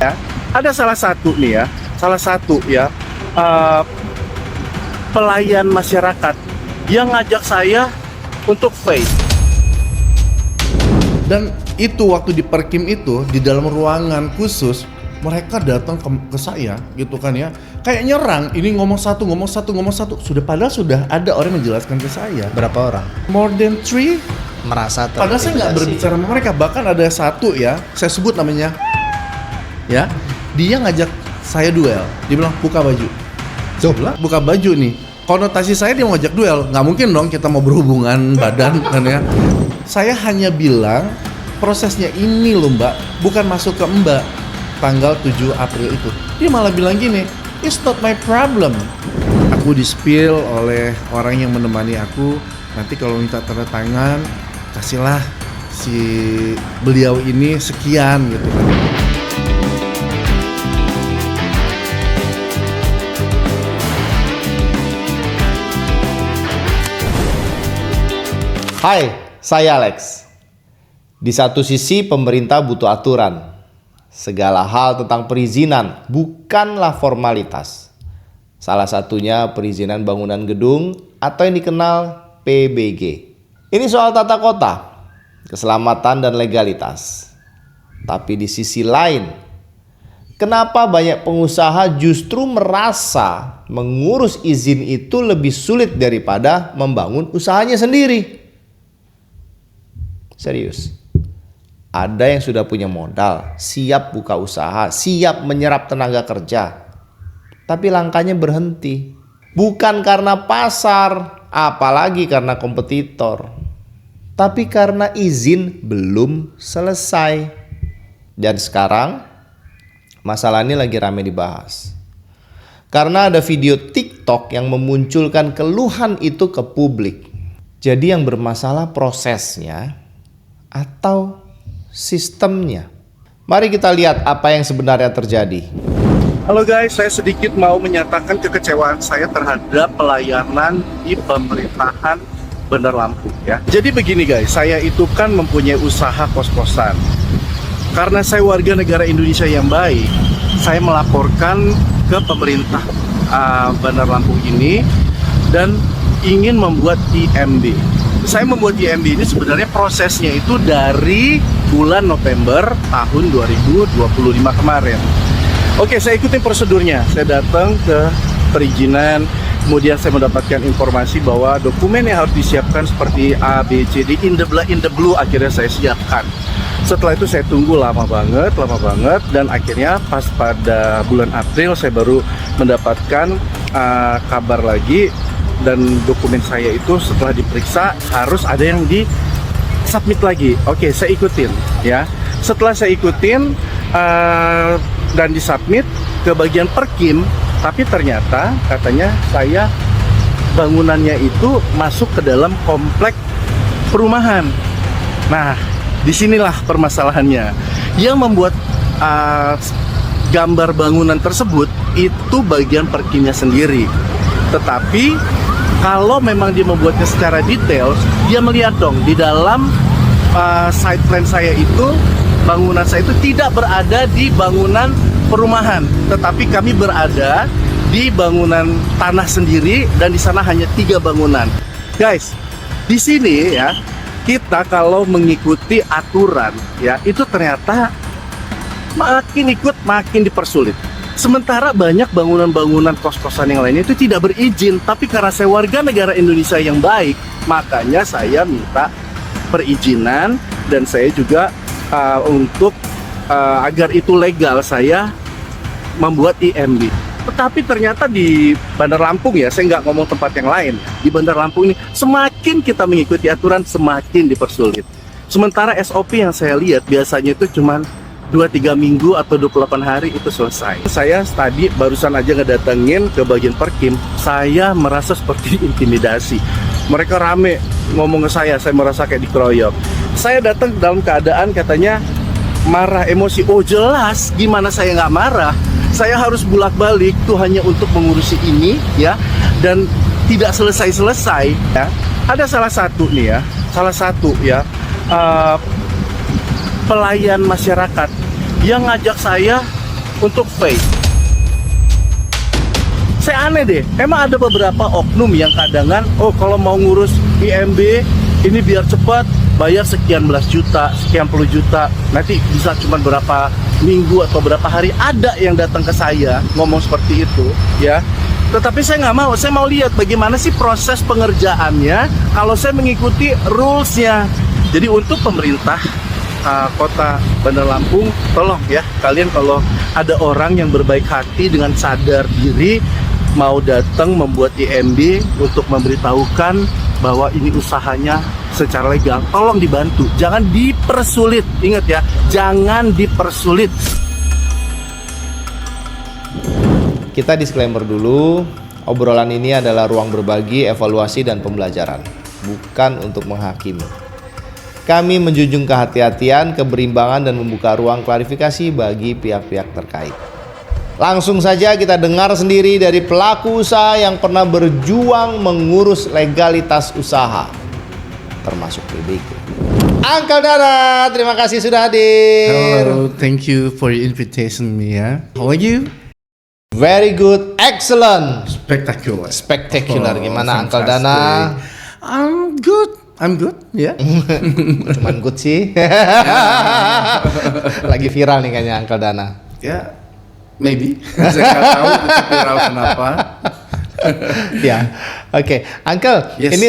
Ya, ada salah satu nih ya, uh, pelayan masyarakat yang ngajak saya untuk face. Dan itu waktu di Perkim itu di dalam ruangan khusus mereka datang ke saya gitu kan ya, kayak nyerang, ini ngomong satu sudah, padahal sudah ada orang menjelaskan ke saya. Berapa orang? More than 3. Merasa Padahal saya nggak berbicara sama mereka, bahkan ada satu ya, saya sebut namanya ya, dia ngajak saya duel, dia bilang buka baju. Saya bilang buka baju nih, konotasi saya dia mau ngajak duel, nggak mungkin dong kita mau berhubungan badan kan ya. Saya hanya bilang prosesnya ini loh mbak, bukan masuk ke mbak tanggal 7 April itu. Dia malah bilang gini, it's not my problem. Aku di-spill oleh orang yang menemani aku, nanti kalau minta tanda tangan kasihlah si beliau ini sekian gitu kan. Hai, saya Alex. Di satu sisi pemerintah butuh aturan. Segala hal tentang perizinan bukanlah formalitas. Salah satunya perizinan bangunan gedung atau yang dikenal PBG. Ini soal tata kota, keselamatan dan legalitas. Tapi di sisi lain, kenapa banyak pengusaha justru merasa mengurus izin itu lebih sulit daripada membangun usahanya sendiri? Serius. Ada yang sudah punya modal, siap buka usaha, siap menyerap tenaga kerja. Tapi langkahnya berhenti. Bukan karena pasar, apalagi karena kompetitor. Tapi karena izin belum selesai. Dan sekarang, masalah ini lagi ramai dibahas. Karena ada video TikTok yang memunculkan keluhan itu ke publik. Jadi yang bermasalah prosesnya atau sistemnya. Mari kita lihat apa yang sebenarnya terjadi. Halo guys, saya sedikit mau menyatakan kekecewaan saya terhadap pelayanan di pemerintahan Bandar Lampung ya. Jadi begini guys, saya itu kan mempunyai usaha kos-kosan. Karena saya warga negara Indonesia yang baik, saya melaporkan ke pemerintah Bandar Lampung ini dan ingin membuat IMB. Saya membuat IMB ini sebenarnya prosesnya itu dari bulan November tahun 2025 kemarin. Oke, saya ikutin prosedurnya. Saya datang ke perizinan, kemudian saya mendapatkan informasi bahwa dokumen yang harus disiapkan seperti A, B, C, D, in the blue akhirnya saya siapkan. Setelah itu saya tunggu lama banget, dan akhirnya pas pada bulan April saya baru mendapatkan kabar lagi. Dan dokumen saya itu setelah diperiksa harus ada yang di submit lagi. Oke, saya ikutin ya. Setelah saya ikutin dan disubmit ke bagian Perkim, tapi ternyata katanya saya bangunannya itu masuk ke dalam komplek perumahan. Nah, disinilah permasalahannya. Yang membuat gambar bangunan tersebut itu bagian Perkimnya sendiri. Tetapi kalau memang dia membuatnya secara detail, dia melihat dong di dalam site plan saya itu, bangunan saya itu tidak berada di bangunan perumahan, tetapi kami berada di bangunan tanah sendiri dan di sana hanya 3 bangunan. Guys, di sini ya kita kalau mengikuti aturan ya itu ternyata makin dipersulit. Sementara banyak bangunan-bangunan kos-kosan yang lainnya itu tidak berizin, tapi karena saya warga negara Indonesia yang baik, makanya saya minta perizinan dan saya juga untuk agar itu legal saya membuat IMB. Tetapi ternyata di Bandar Lampung ya, saya nggak ngomong tempat yang lain, di Bandar Lampung ini semakin kita mengikuti aturan semakin dipersulit. Sementara SOP yang saya lihat biasanya itu cuman 2-3 minggu atau 28 hari itu selesai. Saya tadi barusan aja ngedatengin ke bagian Perkim, saya merasa seperti intimidasi. Mereka rame ngomong ke saya merasa kayak dikeroyok. Saya datang dalam keadaan katanya marah, emosi. Oh jelas, gimana saya nggak marah? Saya harus bolak-balik tuh hanya untuk mengurusi ini ya, dan tidak selesai-selesai ya. Ada salah satu pelayan masyarakat yang ngajak saya untuk fake. Saya aneh deh, emang ada beberapa oknum yang kadangan, oh kalau mau ngurus IMB ini biar cepat, bayar sekian belas juta, sekian puluh juta, nanti bisa cuma berapa minggu atau berapa hari. Ada yang datang ke saya ngomong seperti itu, ya. Tetapi saya nggak mau, saya mau lihat bagaimana sih proses pengerjaannya kalau saya mengikuti rules-nya. Jadi untuk pemerintah Kota Bandar Lampung, tolong ya, kalian kalau ada orang yang berbaik hati dengan sadar diri mau datang membuat IMB untuk memberitahukan bahwa ini usahanya secara legal, tolong dibantu, jangan dipersulit. Ingat ya, jangan dipersulit. Kita disclaimer dulu, obrolan ini adalah ruang berbagi, evaluasi, dan pembelajaran, bukan untuk menghakimi. Kami menjunjung kehati-hatian, keberimbangan, dan membuka ruang klarifikasi bagi pihak-pihak terkait. Langsung saja kita dengar sendiri dari pelaku usaha yang pernah berjuang mengurus legalitas usaha, termasuk PBG. Uncle Dana, terima kasih sudah hadir. Hello, thank you for your invitation me ya. How are you? Very good, excellent, Spectacular. spectacular. Oh, Gimana Uncle fantastic. Dana? I'm good, ya. Cuman good sih. Lagi viral nih kayaknya Uncle Dana. Ya, maybe. Saya nggak tahu itu viral kenapa. Ya, oke, Uncle. Yes. Ini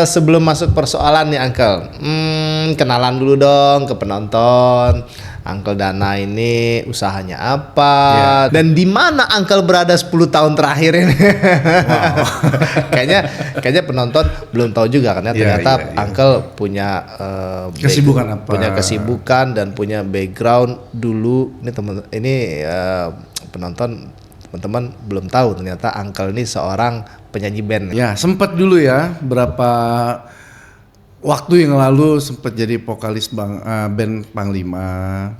sebelum masuk persoalan nih, Uncle. Kenalan dulu dong ke penonton. Uncle Dana ini usahanya apa? Dan di mana Uncle berada 10 tahun terakhir ini? Wow. kayaknya penonton belum tahu juga karena ternyata Uncle punya Kesibukan apa? Punya kesibukan dan punya background dulu. Ini penonton teman-teman belum tahu ternyata Uncle ini seorang penyanyi band. Ya, sempat dulu ya, berapa waktu yang lalu sempat jadi vokalis band Panglima.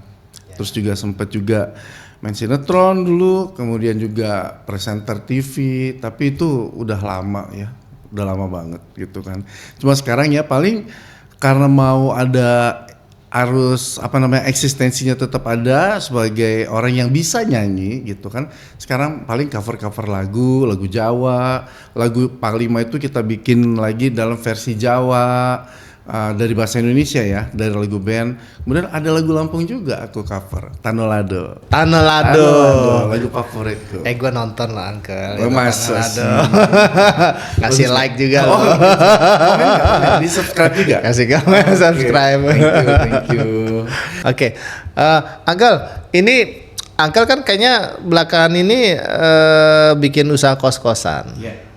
Terus juga sempat juga main sinetron dulu, kemudian juga presenter TV, tapi itu udah lama ya. Udah lama banget gitu kan. Cuma sekarang ya paling karena mau ada harus eksistensinya tetap ada sebagai orang yang bisa nyanyi gitu kan. Sekarang paling cover lagu Jawa, lagu Panglima itu kita bikin lagi dalam versi Jawa dari bahasa Indonesia ya, dari lagu band. Kemudian ada lagu Lampung juga aku cover, Tanolado, lagu favoritku. Gue nonton lah Uncle. Oh, masa sih? Kasih like juga. Oh, di subscribe juga. Kasih komen, subscribe. Thank you. Oke, Uncle, ini Uncle kan kayaknya belakangan ini bikin usaha kos-kosan. Yeah.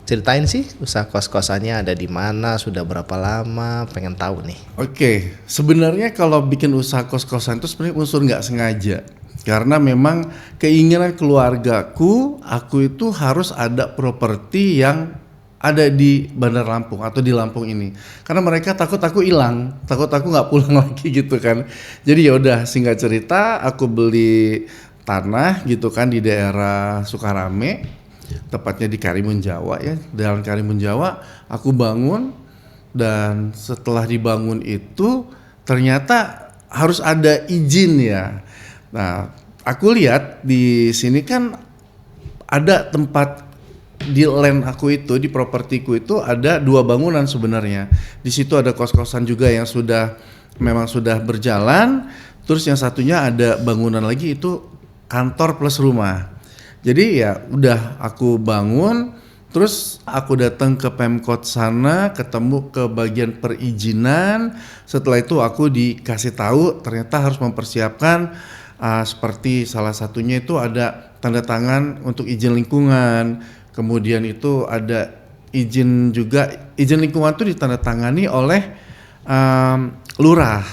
Ceritain sih usaha kos-kosannya ada di mana, sudah berapa lama, pengen tahu nih. Oke, sebenarnya kalau bikin usaha kos-kosan itu sebenarnya unsur nggak sengaja. Karena memang keinginan keluargaku, aku itu harus ada properti yang ada di Bandar Lampung atau di Lampung ini. Karena mereka takut aku hilang, takut aku nggak pulang lagi gitu kan. Jadi ya udah, singkat cerita aku beli tanah gitu kan di daerah Sukarame, tepatnya di Karimun Jawa ya, Jalan Karimun Jawa. Aku bangun, dan setelah dibangun itu ternyata harus ada izin ya. Nah, aku lihat di sini kan ada tempat di land aku itu, di propertiku itu ada 2 bangunan sebenarnya. Di situ ada kos-kosan juga yang memang sudah berjalan. Terus yang satunya ada bangunan lagi itu kantor plus rumah. Jadi ya udah aku bangun, terus aku datang ke Pemkot sana, ketemu ke bagian perizinan. Setelah itu aku dikasih tahu ternyata harus mempersiapkan seperti salah satunya itu ada tanda tangan untuk izin lingkungan. Kemudian itu ada izin lingkungan itu ditandatangani oleh lurah.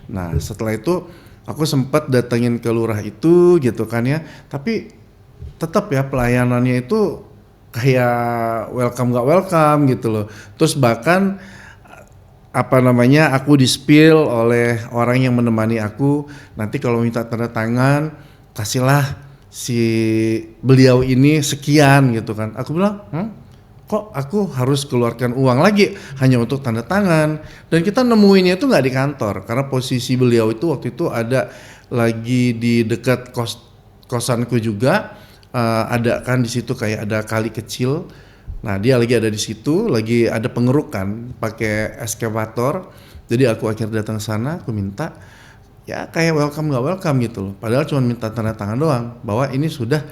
Nah setelah itu aku sempat datengin ke lurah itu gitu kan ya, tapi tetap ya pelayanannya itu kayak welcome gak welcome gitu loh. Terus bahkan aku di-spill oleh orang yang menemani aku, nanti kalau minta tanda tangan kasihlah si beliau ini sekian gitu kan. Aku bilang, kok aku harus keluarkan uang lagi hanya untuk tanda tangan? Dan kita nemuinnya itu nggak di kantor, karena posisi beliau itu waktu itu ada lagi di dekat kosanku juga ada kan di situ kayak ada kali kecil. Nah dia lagi ada di situ, lagi ada pengerukan pakai eskavator. Jadi aku akhirnya datang ke sana, aku minta ya kayak welcome nggak welcome gitu loh. Padahal cuma minta tanda tangan doang bahwa ini sudah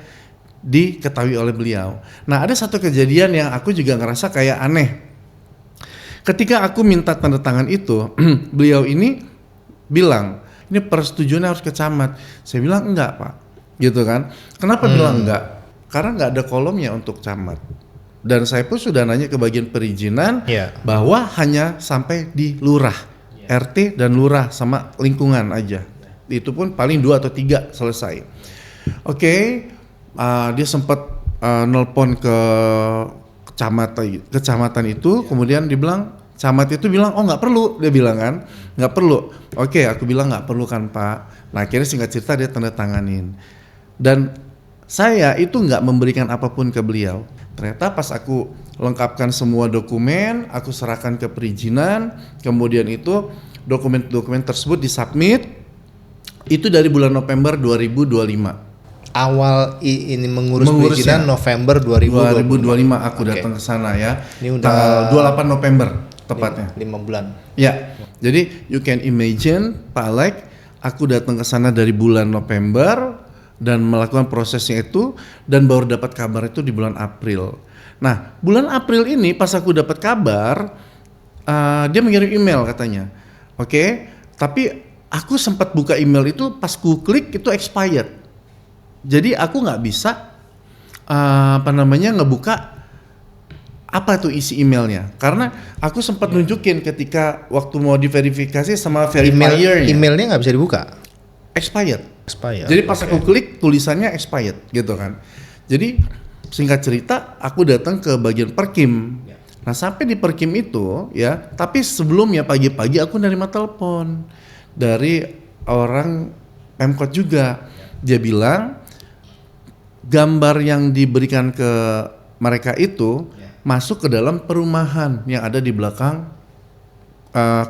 diketahui oleh beliau. Nah ada satu kejadian yang aku juga ngerasa kayak aneh. Ketika aku minta tanda tangan itu, beliau ini bilang ini persetujuannya harus ke camat. Saya bilang enggak pak, gitu kan. Kenapa bilang enggak? Karena nggak ada kolomnya untuk camat. Dan saya pun sudah nanya ke bagian perizinan bahwa hanya sampai di lurah, RT dan lurah sama lingkungan aja. Itu pun paling 2 atau 3 selesai. Oke, dia sempat nelpon ke kecamatan itu, kemudian dibilang camat itu bilang oh nggak perlu, dia bilang kan nggak perlu. Oke, aku bilang nggak perlu kan pak. Nah akhirnya singkat cerita dia tanda tanganin. Dan saya itu nggak memberikan apapun ke beliau. Ternyata pas aku lengkapkan semua dokumen, aku serahkan ke perizinan, kemudian itu dokumen-dokumen tersebut disubmit, itu dari bulan November 2025. Awal ini mengurus perizinan November 2025 aku datang ke sana ya. Ini udah tanggal 28 November tepatnya. 5 bulan. Ya. Jadi you can imagine Pak Alek, aku datang ke sana dari bulan November dan melakukan prosesnya itu dan baru dapat kabar itu di bulan April. Nah, bulan April ini pas aku dapat kabar, dia mengirim email katanya. Oke, tapi aku sempat buka email itu pas ku klik itu expired. Jadi aku nggak bisa ngebuka apa tuh isi emailnya. Karena aku sempat nunjukin ketika waktu mau diverifikasi sama verifiernya. Emailnya nggak bisa dibuka. Expired. Jadi pas aku klik tulisannya expired gitu kan. Jadi singkat cerita aku datang ke bagian Perkim. Nah sampai di Perkim itu ya, tapi sebelumnya pagi-pagi aku nerima telepon dari orang Pemkot juga. Dia bilang gambar yang diberikan ke mereka itu masuk ke dalam perumahan yang ada di belakang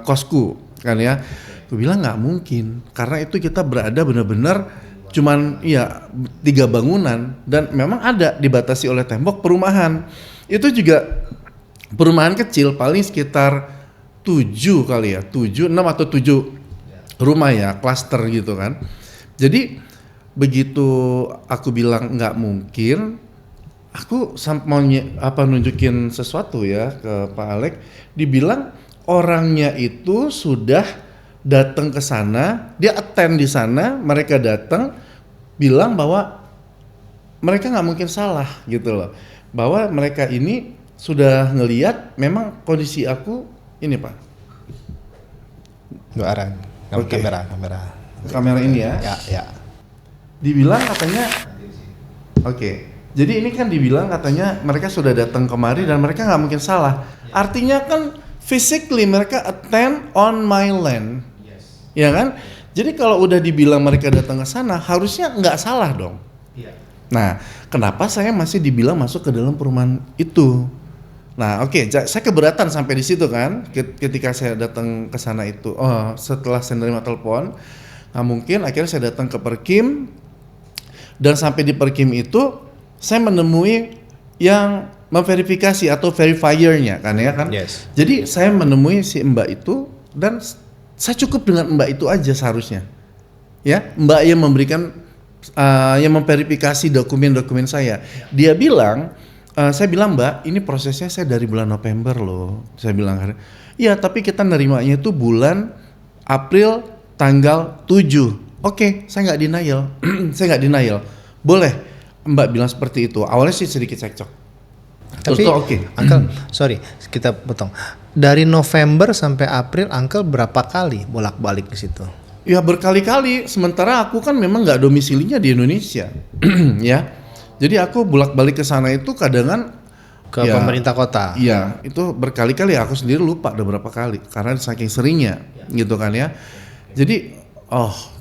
kosku kan ya. Aku bilang nggak mungkin karena itu kita berada benar-benar cuman 3 bangunan dan memang ada dibatasi oleh tembok perumahan. Itu juga perumahan kecil paling sekitar 7 kali ya, 6 atau 7 rumah ya, klaster gitu kan. Jadi begitu aku bilang nggak mungkin, aku mau nunjukin sesuatu ya ke Pak Alek, dibilang orangnya itu sudah datang ke sana, dia attend di sana, mereka datang bilang bahwa mereka nggak mungkin salah gitu loh, bahwa mereka ini sudah ngelihat memang kondisi aku ini pak. Dua arah, Okay. kamera ini ya. Ya. Dibilang katanya, jadi ini kan dibilang katanya mereka sudah datang kemari dan mereka nggak mungkin salah. Artinya kan physically mereka attend on my land. Ya kan? Jadi kalau udah dibilang mereka datang ke sana, harusnya nggak salah dong. Nah, kenapa saya masih dibilang masuk ke dalam perumahan itu? Nah, saya keberatan sampai di situ kan. Ketika saya datang ke sana itu, setelah saya menerima telepon, nah mungkin akhirnya saya datang ke Perkim dan sampai di Perkim itu saya menemui yang memverifikasi atau verifiernya kan ya kan. Yes. Jadi saya menemui si Mbak itu dan saya cukup dengan Mbak itu aja seharusnya. Ya, Mbak yang memberikan yang memverifikasi dokumen-dokumen saya. Dia bilang, saya bilang Mbak, ini prosesnya saya dari bulan November loh. Saya bilang, iya tapi kita nerimanya itu bulan April tanggal 7. Oke, saya nggak denial. Saya nggak denial. Boleh Mbak bilang seperti itu. Awalnya sih sedikit cekcok. Tapi Uncle, sorry kita potong. Dari November sampai April, Uncle berapa kali bolak-balik ke situ? Ya berkali-kali. Sementara aku kan memang nggak domisilinya di Indonesia, ya. Jadi aku bolak-balik ke sana itu kadang ke pemerintah kota. Iya, itu berkali-kali. Aku sendiri lupa ada berapa kali karena saking seringnya, gitu kan ya. Jadi,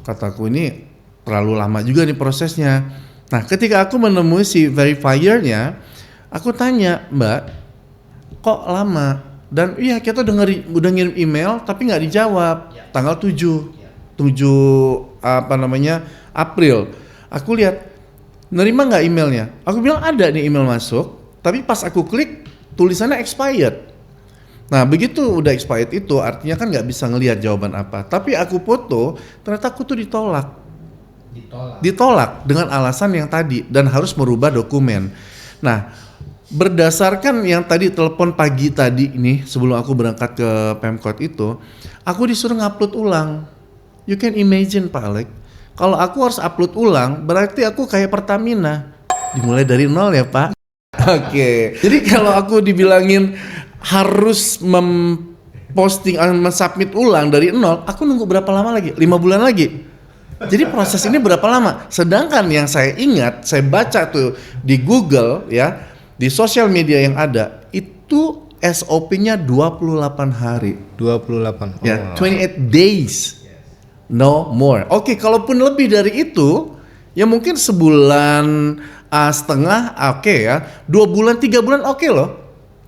kataku ini terlalu lama juga nih prosesnya. Nah, ketika aku menemui si verifiernya, aku tanya, Mbak, kok lama? Dan iya kita udah ngirim email tapi nggak dijawab. Tanggal 7 April. Aku lihat nerima nggak emailnya? Aku bilang ada nih email masuk, tapi pas aku klik tulisannya expired. Nah begitu udah expired itu artinya kan nggak bisa ngelihat jawaban apa. Tapi aku foto, ternyata aku tuh ditolak. Ditolak dengan alasan yang tadi dan harus merubah dokumen. Nah berdasarkan yang tadi telepon pagi tadi ini sebelum aku berangkat ke Pemkot itu, aku disuruh ngupload ulang. You can imagine Pak Alek, kalau aku harus upload ulang berarti aku kayak Pertamina, dimulai dari nol ya Pak. Oke. Jadi kalau aku dibilangin harus memposting, mensubmit ulang dari nol, aku nunggu berapa lama lagi? 5 bulan lagi. Jadi proses ini berapa lama? Sedangkan yang saya ingat, saya baca tuh di Google ya, di sosial media yang ada, itu SOP-nya 28 hari. 28. Ya, 28 days. No more. Oke, kalaupun lebih dari itu, ya mungkin sebulan setengah oke ya. 2 bulan, 3 bulan oke loh.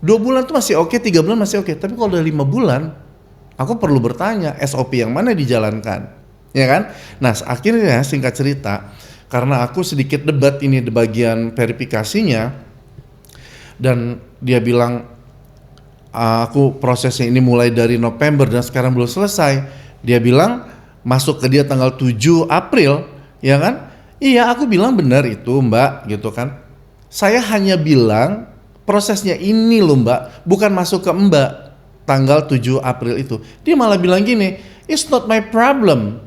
2 bulan tuh masih oke, 3 bulan masih oke. Tapi kalau udah 5 bulan, aku perlu bertanya SOP yang mana dijalankan, ya kan? Nah, akhirnya singkat cerita, karena aku sedikit debat ini di bagian verifikasinya, dan dia bilang aku prosesnya ini mulai dari November dan sekarang belum selesai. Dia bilang masuk ke dia tanggal 7 April, ya kan? Iya, aku bilang benar itu Mbak, gitu kan. Saya hanya bilang prosesnya ini loh Mbak, bukan masuk ke Mbak tanggal 7 April itu. Dia malah bilang gini, it's not my problem.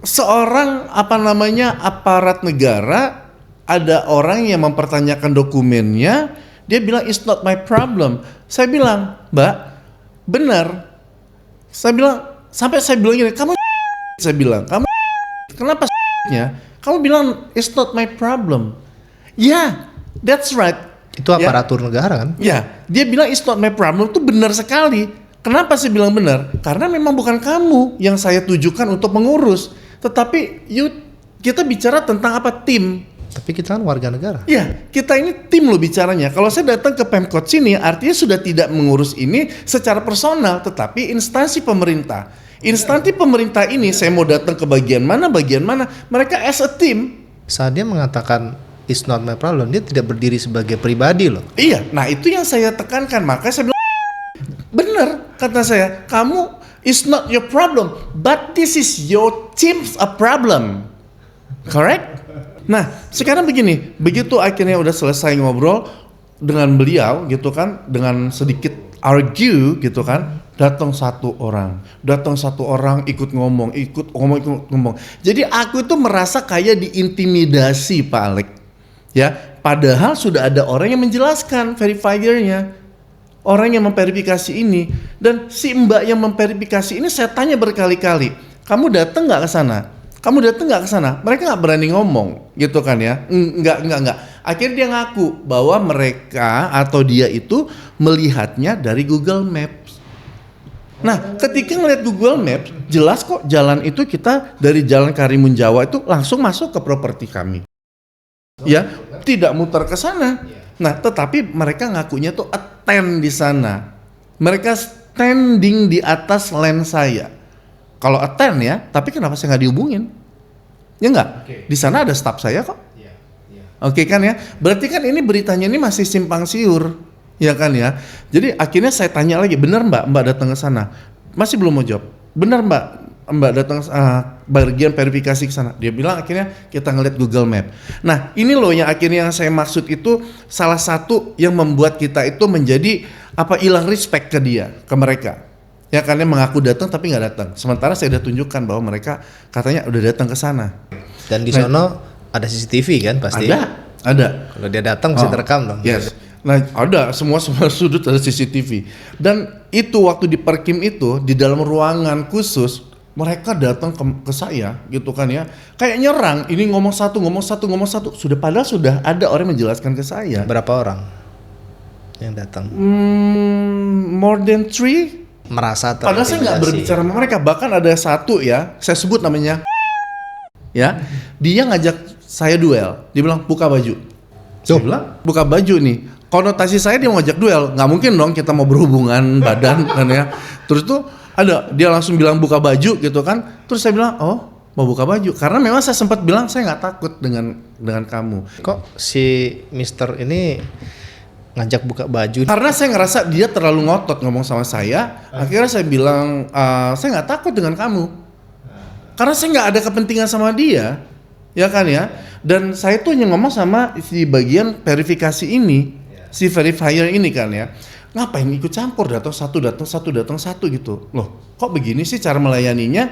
Seorang aparat negara, ada orang yang mempertanyakan dokumennya, dia bilang it's not my problem. Saya bilang, Mbak, benar. Saya bilang, sampai saya bilang gini, saya bilang, kamu kenapa nya? Kamu bilang it's not my problem. Yeah, that's right. Itu aparatur negara kan? Ya, dia bilang it's not my problem itu benar sekali. Kenapa saya bilang benar? Karena memang bukan kamu yang saya tujukan untuk mengurus, tetapi kita bicara tentang apa? Tim. Tapi kita kan warga negara. Ya, kita ini tim loh bicaranya. Kalau saya datang ke Pemkot sini, artinya sudah tidak mengurus ini secara personal, tetapi instansi pemerintah. Instansi pemerintah ini saya mau datang ke bagian mana, mereka as a team. Saat dia mengatakan it's not my problem, dia tidak berdiri sebagai pribadi loh. Iya, nah itu yang saya tekankan. Makanya saya bilang, benar kata saya, kamu it's not your problem, but this is your team's a problem. Correct? Nah, sekarang begini, begitu akhirnya udah selesai ngobrol dengan beliau gitu kan, dengan sedikit argue gitu kan, datang satu orang ikut ngomong. Jadi aku itu merasa kayak diintimidasi Pak Alek. Ya, padahal sudah ada orang yang menjelaskan verifiernya, orang yang memverifikasi ini, dan si Mbak yang memverifikasi ini saya tanya berkali-kali, kamu datang nggak ke sana? Kamu datang nggak ke sana? Mereka nggak berani ngomong, gitu kan ya? Enggak. Akhirnya dia ngaku bahwa mereka atau dia itu melihatnya dari Google Maps. Nah, ketika ngeliat Google Maps, jelas kok jalan itu kita dari Jalan Karimun Jawa itu langsung masuk ke properti kami. Ya, tidak muter ke sana. Nah, tetapi mereka ngakunya tuh attend di sana. Mereka standing di atas land saya. Kalau attend ya, tapi kenapa saya nggak dihubungin? Ya nggak? Di sana ada staff saya kok. Oke kan ya? Berarti kan ini beritanya ini masih simpang siur, ya kan ya? Jadi akhirnya saya tanya lagi, benar Mbak datang ke sana? Masih belum mau jawab. Benar Mbak datang bagian verifikasi ke sana. Dia bilang akhirnya kita ngeliat Google Map. Nah ini loh yang akhirnya yang saya maksud itu salah satu yang membuat kita itu menjadi hilang respect ke dia, ke mereka. Ya karena mengaku datang tapi nggak datang. Sementara saya udah tunjukkan bahwa mereka katanya udah datang ke sana. Dan di sono ada CCTV kan pasti? Ada. Kalau dia datang bisa terekam dong. Yes. Nah ada semua sudut ada CCTV. Dan itu waktu di Perkim itu di dalam ruangan khusus mereka datang ke saya gitu kan ya. Kayak nyerang. Ini ngomong satu. Padahal sudah ada orang menjelaskan ke saya. Berapa orang yang datang? More than 3. Merasa padahal saya nggak berbicara sama mereka, bahkan ada satu ya, saya sebut namanya ya, dia ngajak saya duel, dia bilang buka baju. Saya bilang buka baju nih, konotasi saya dia mau ngajak duel, nggak mungkin dong kita mau berhubungan badan kan ya. Terus tuh ada dia langsung bilang buka baju gitu kan, terus saya bilang oh mau buka baju. Karena memang saya sempat bilang saya nggak takut dengan kamu. Kok si Mister ini ngajak buka baju? Karena saya ngerasa dia terlalu ngotot ngomong sama saya. Akhirnya saya bilang, saya nggak takut dengan kamu. Karena saya nggak ada kepentingan sama dia, ya kan ya. Dan saya tuh hanya ngomong sama si bagian verifikasi ini, si verifier ini kan ya. Ngapain ikut campur, datang satu gitu. Loh, kok begini sih cara melayaninya?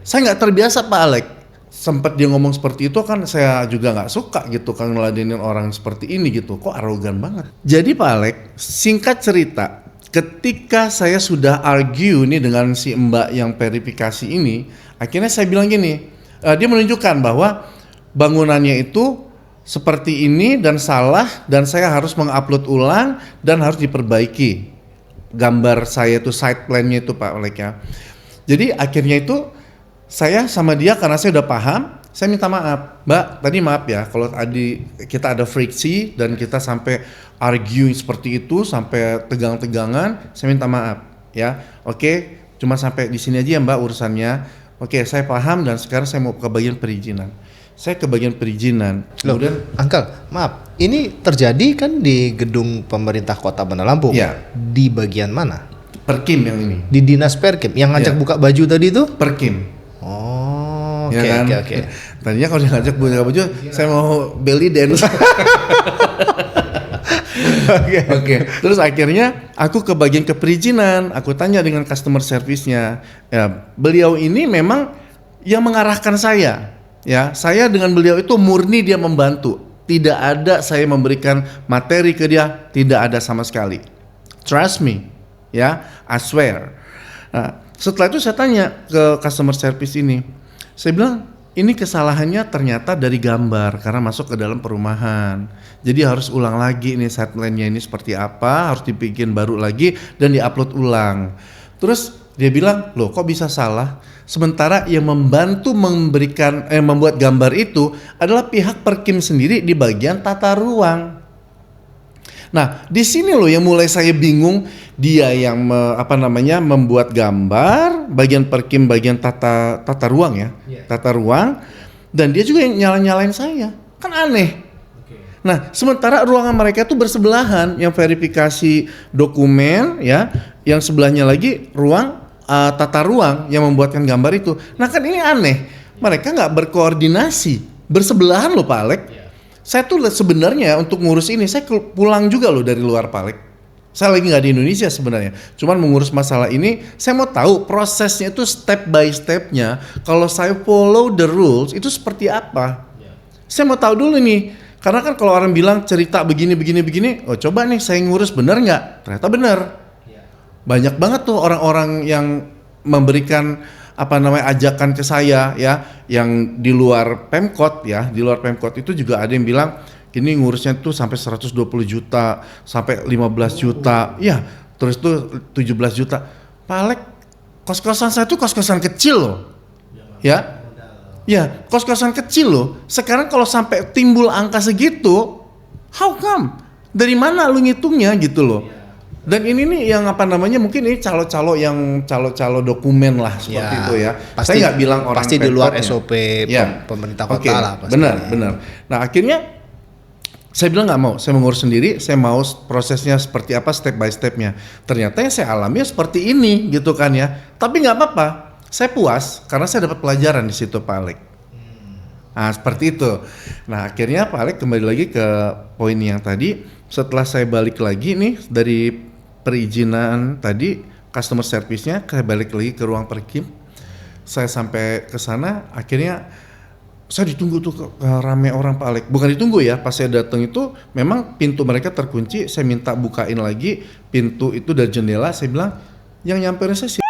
Saya nggak terbiasa Pak Alex. Sempat dia ngomong seperti itu kan saya juga nggak suka gitu kan ngeladenin orang seperti ini gitu. Kok arogan banget. Jadi Pak Alex, singkat cerita, ketika saya sudah argue nih dengan si Mbak yang verifikasi ini, akhirnya saya bilang gini, dia menunjukkan bahwa bangunannya itu seperti ini dan salah dan saya harus mengupload ulang dan harus diperbaiki gambar saya itu side plan-nya itu Pak Alex ya. Jadi akhirnya itu saya sama dia karena saya udah paham, saya minta maaf. Mbak, tadi maaf ya kalau tadi kita ada friksi dan kita sampai argue seperti itu sampai tegang-tegangan, saya minta maaf ya. Oke, cuma sampai di sini aja ya Mbak urusannya. Oke, saya paham dan sekarang saya mau ke bagian perizinan. Saya ke bagian perizinan. Kemudian, Uncle, maaf, ini terjadi kan di gedung pemerintah Kota Bandar Lampung. Ya. Di bagian mana? Perkim yang ini. Di Dinas Perkim. Yang ngajak Ya. buka baju tadi itu? Perkim. Oh, Ya oke kan? oke. Tadinya kalau dia ngajak buka baju, saya mau belly dance. Oke. Terus akhirnya aku ke bagian keperizinan, aku tanya dengan customer service-nya. Ya, beliau ini memang yang mengarahkan saya. Ya, saya dengan beliau itu murni dia membantu. Tidak ada saya memberikan materi ke dia, tidak ada sama sekali. Trust me, ya, I swear. Nah, setelah itu saya tanya ke customer service ini. Saya bilang, ini kesalahannya ternyata dari gambar karena masuk ke dalam perumahan. Jadi harus ulang lagi nih set plan-nya ini seperti apa, harus dibikin baru lagi dan diupload ulang. Terus dia bilang, loh kok bisa salah? Sementara yang membantu membuat gambar itu adalah pihak Perkim sendiri di bagian tata ruang. Nah, di sini loh yang mulai saya bingung, dia yang membuat gambar, bagian Perkim bagian tata ruang ya, tata ruang, dan dia juga yang nyalain saya. Kan aneh. Nah, sementara ruangan mereka itu bersebelahan, yang verifikasi dokumen ya, yang sebelahnya lagi ruang tata ruang yang membuatkan gambar itu. Nah kan ini aneh, mereka nggak berkoordinasi, bersebelahan loh Pak Alex. Saya tuh sebenarnya untuk ngurus ini, saya pulang juga loh dari luar Pak Alex. Saya lagi nggak di Indonesia sebenarnya, cuman mengurus masalah ini, saya mau tahu prosesnya itu step by stepnya. Kalau saya follow the rules itu seperti apa? Saya mau tahu dulu nih, karena kan kalau orang bilang cerita begini, oh coba nih saya ngurus bener nggak? Ternyata bener. Banyak banget tuh orang-orang yang memberikan ajakan ke saya ya, yang di luar Pemkot ya, di luar Pemkot itu juga ada yang bilang ini ngurusnya tuh sampai 120 juta, sampai 15 juta, ya terus tuh 17 juta. Pak Alex, kos-kosan saya tuh kos-kosan kecil loh, ya, kos-kosan kecil loh. Sekarang kalau sampai timbul angka segitu, how come? Dari mana lu ngitungnya gitu loh? Dan ini nih yang mungkin ini calo-calo dokumen lah seperti itu ya. Pasti, saya nggak bilang orang pasti di luar Pemkotnya. SOP pemerintah kota lah pasti. Benar. Nah akhirnya saya bilang nggak mau, saya mengurus sendiri, saya mau prosesnya seperti apa step by stepnya. Ternyata yang saya alami seperti ini gitu kan ya. Tapi nggak apa-apa, saya puas karena saya dapat pelajaran di situ Pak Alex. Nah seperti itu. Nah akhirnya Pak Alex kembali lagi ke poin yang tadi. Setelah saya balik lagi nih dari perizinan tadi, customer service-nya, saya balik lagi ke ruang Perkim. Saya sampai ke sana, akhirnya saya ditunggu tuh rame orang Pak Alex. Bukan ditunggu ya, pas saya datang itu memang pintu mereka terkunci. Saya minta bukain lagi pintu itu dari jendela. Saya bilang, yang nyamperin saya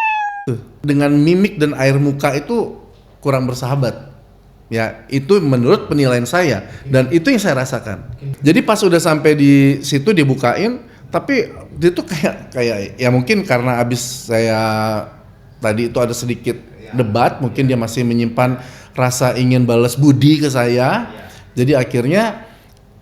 dengan mimik dan air muka itu kurang bersahabat. Ya, itu menurut penilaian saya dan itu yang saya rasakan. Jadi pas udah sampai di situ dibukain, tapi dia tuh kayak ya mungkin karena abis saya tadi itu ada sedikit debat, mungkin dia masih menyimpan rasa ingin balas budi ke saya. Jadi akhirnya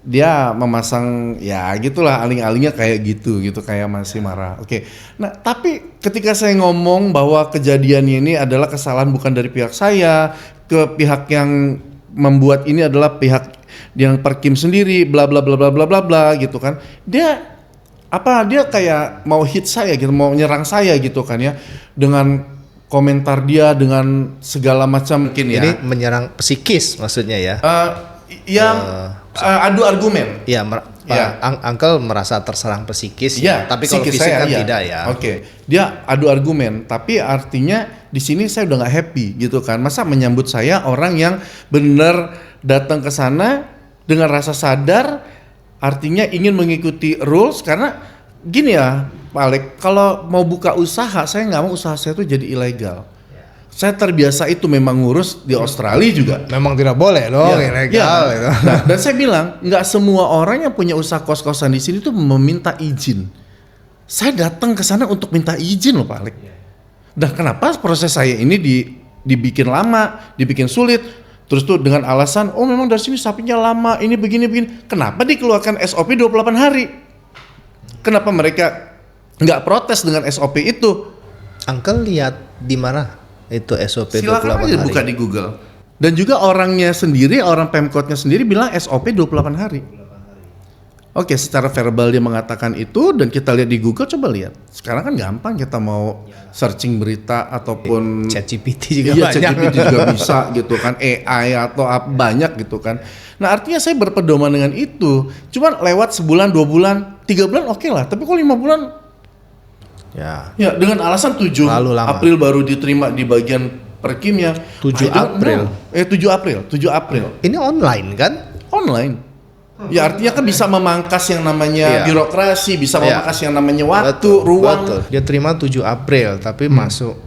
dia memasang ya gitulah aling-alingnya kayak gitu kayak masih marah. Oke. Nah, tapi ketika saya ngomong bahwa kejadian ini adalah kesalahan bukan dari pihak saya, ke pihak yang membuat ini adalah pihak yang Perkim sendiri, bla bla bla bla bla bla bla gitu kan. Dia kayak mau hit saya gitu, mau nyerang saya gitu kan ya, dengan komentar dia dengan segala macam mungkin ya. Ini menyerang psikis maksudnya ya. Adu argumen. Iya, Ya. Uncle merasa terserang psikis Ya, tapi kalau psikis fisik saya, kan iya. tidak ya. Oke, dia adu argumen, tapi artinya di sini saya udah nggak happy gitu kan. Masa menyambut saya orang yang benar datang ke sana dengan rasa sadar, artinya ingin mengikuti rules karena gini ya, Pak Alek, kalau mau buka usaha, saya nggak mau usaha saya itu jadi ilegal. Saya terbiasa itu memang ngurus di Australia juga. Memang tidak boleh dong, ilegal gitu. Nah, dan saya bilang nggak semua orang yang punya usaha kos-kosan di sini tuh meminta izin. Saya datang ke sana untuk minta izin loh Pak Alek. Dan kenapa proses saya ini dibikin lama, dibikin sulit, terus tuh dengan alasan oh memang dari sini sapinya lama, ini begini. Kenapa dikeluarkan SOP 28 hari? Kenapa mereka nggak protes dengan SOP itu? Uncle lihat di mana itu SOP 28 Silakan aja hari? buka di Google. Dan juga orangnya sendiri, orang Pemkotnya sendiri bilang SOP 28 hari. Oke, secara verbal dia mengatakan itu dan kita lihat di Google, coba lihat. Sekarang kan gampang kita mau searching berita ataupun ChatGPT juga iya, banyak. ChatGPT juga bisa gitu kan, AI atau banyak gitu kan. Nah artinya saya berpedoman dengan itu. Cuman lewat sebulan, 2 bulan, 3 bulan oke lah. Tapi kok 5 bulan? Ya. Ya dengan alasan 7 Terlalu lama. April baru diterima di bagian Perkimnya. 7 April. 7 April. Ini online kan? Online. Ya artinya kan bisa memangkas yang namanya Iya. birokrasi, bisa Iya. memangkas yang namanya waktu, ruang. Betul. Dia terima 7 April tapi masuk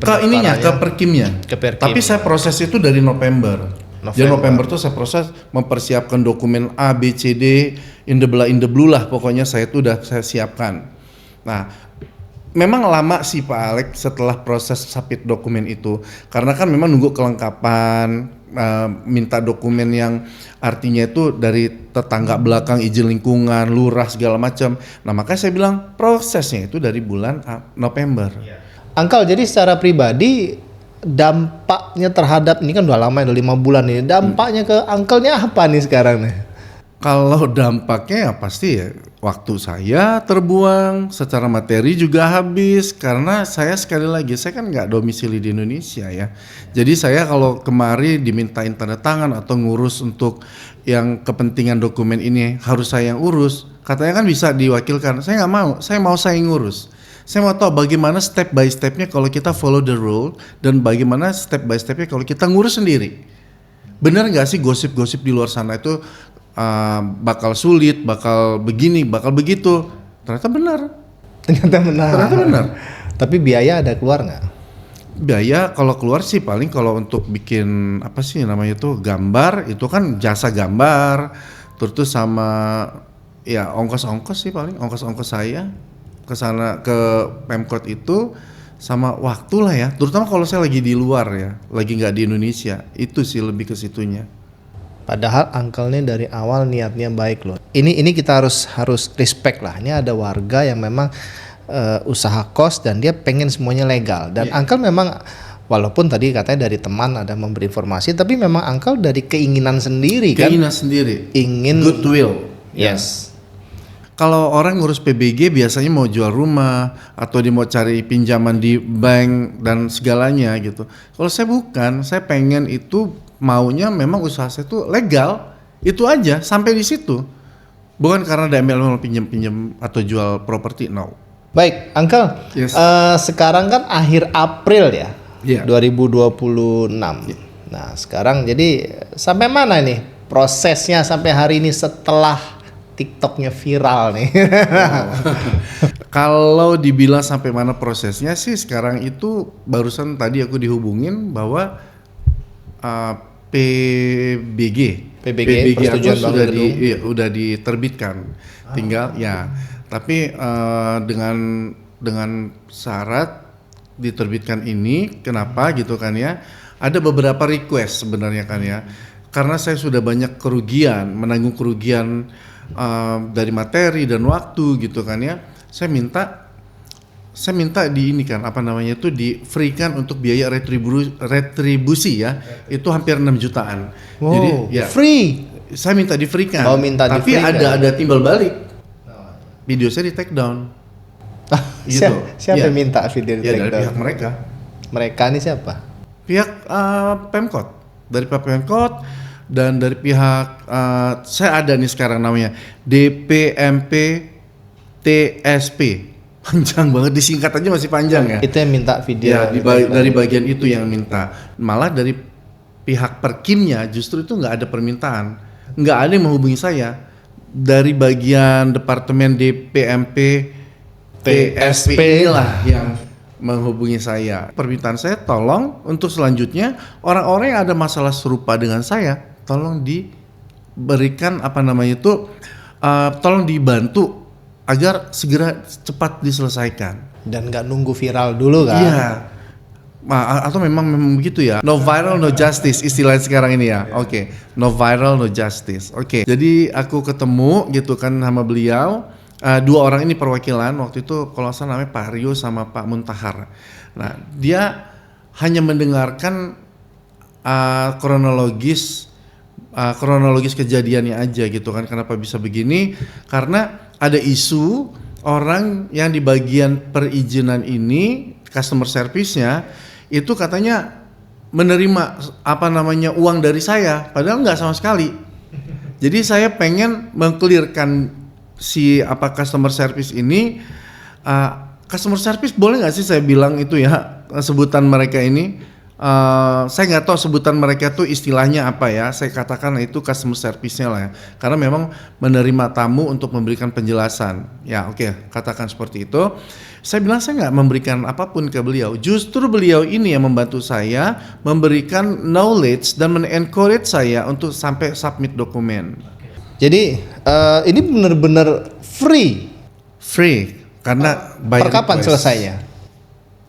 Ke ininya, ke pendaftarannya Perkimnya. ke Perkim. Tapi saya proses itu dari November. Jadi November tuh saya proses mempersiapkan dokumen A, B, C, D, Indebla lah pokoknya saya siapkan. Nah, memang lama sih Pak Alek setelah proses submit dokumen itu. Karena kan memang nunggu kelengkapan, minta dokumen yang artinya itu dari tetangga belakang, izin lingkungan, lurah segala macam. Nah, makanya saya bilang prosesnya itu dari bulan November. Uncle, jadi secara pribadi dampaknya terhadap ini kan udah lama ya, udah 5 bulan ini. Dampaknya ke Uncle-nya apa nih sekarang nih? Kalau dampaknya ya pasti ya waktu saya terbuang, secara materi juga habis karena saya sekali lagi saya kan nggak domisili di Indonesia ya. Jadi saya kalau kemari dimintain tanda tangan atau ngurus untuk yang kepentingan dokumen ini harus saya yang urus, katanya kan bisa diwakilkan. Saya nggak mau, saya mau saya yang ngurus. Saya mau tahu bagaimana step by stepnya kalau kita follow the rule dan bagaimana step by stepnya kalau kita ngurus sendiri. Benar nggak sih gosip-gosip di luar sana itu bakal sulit, bakal begini, bakal begitu? Ternyata benar. Ternyata benar. Tapi biaya ada keluar nggak? Biaya kalau keluar sih paling kalau untuk bikin apa sih namanya itu gambar itu kan jasa gambar, terus sama ya ongkos-ongkos sih paling ongkos-ongkos saya ke sana ke Pemkot itu sama waktu lah ya, terutama kalau saya lagi di luar ya, lagi nggak di Indonesia, itu sih lebih ke situnya. Padahal uncle-nya dari awal niatnya baik loh. Ini kita harus respect lah. Ini ada warga yang memang usaha kos dan dia pengen semuanya legal. Dan uncle memang walaupun tadi katanya dari teman ada memberi informasi, tapi memang uncle dari keinginan sendiri kan. Keinginan sendiri. Ingin Goodwill. Yes. Kalau orang ngurus PBG biasanya mau jual rumah atau dia mau cari pinjaman di bank dan segalanya gitu. Kalau saya bukan, saya pengen itu maunya memang usaha saya itu legal, itu aja sampai di situ. Bukan karena ada MLM pinjam atau jual properti, no. Baik, Uncle. Yes. Sekarang kan akhir April ya, Iya. 2026. Nah, sekarang jadi sampai mana nih prosesnya sampai hari ini setelah TikToknya viral nih? Kalau dibilang sampai mana prosesnya sih sekarang itu barusan tadi aku dihubungin bahwa PBG persetujuan aku bangun gedung. udah diterbitkan. Tinggal ya, tapi dengan syarat diterbitkan ini kenapa gitu kan ya? Ada beberapa request sebenarnya kan ya. Karena saya sudah banyak kerugian, menanggung kerugian dari materi dan waktu gitu kan ya. Saya minta saya minta di ini kan apa namanya itu di free kan untuk biaya retribusi ya, itu hampir 6 jutaan. Wow, Jadi ya free. saya minta di free kan. Oh, minta di tapi free kan. ada timbal balik. Video saya di take down. Gitu. Siapa Iya. yang minta video di Ya take dari down? pihak mereka. Mereka ini siapa? Pihak Pemkot, dari pihak Pemkot dan dari pihak saya ada nih sekarang namanya DPMP TSP. Panjang banget, disingkat aja masih panjang ya. Itu yang minta video. Ya, dari bagian itu yang minta. Malah dari pihak Perkimnya justru itu nggak ada permintaan, nggak ada yang menghubungi saya. Dari bagian Departemen DPMP TSP inilah yang menghubungi saya. Permintaan saya tolong untuk selanjutnya orang-orang yang ada masalah serupa dengan saya tolong diberikan apa namanya itu tolong dibantu agar segera cepat diselesaikan. Dan nggak nunggu viral dulu kan? Iya. Atau memang begitu ya. No viral no justice istilah sekarang ini ya. Oke. No viral no justice. Oke. Jadi aku ketemu gitu kan sama beliau. Dua orang ini perwakilan waktu itu kalau saya namanya Pak Rio sama Pak Muntahar. Nah dia hanya mendengarkan kronologis kejadiannya aja gitu kan, kenapa bisa begini, karena ada isu orang yang di bagian perizinan ini customer service-nya itu katanya menerima apa namanya uang dari saya, padahal nggak sama sekali. Jadi saya pengen mengklirkan si customer service ini, customer service boleh nggak sih saya bilang itu ya sebutan mereka ini. Saya nggak tahu sebutan mereka tuh istilahnya apa ya. Saya katakan itu customer service-nya lah ya. Karena memang menerima tamu untuk memberikan penjelasan. Ya oke, katakan seperti itu. Saya bilang saya nggak memberikan apapun ke beliau. Justru beliau ini yang membantu saya memberikan knowledge dan men-encourage saya untuk sampai submit dokumen. Jadi ini benar-benar free. Free karena by Per kapan request. selesainya?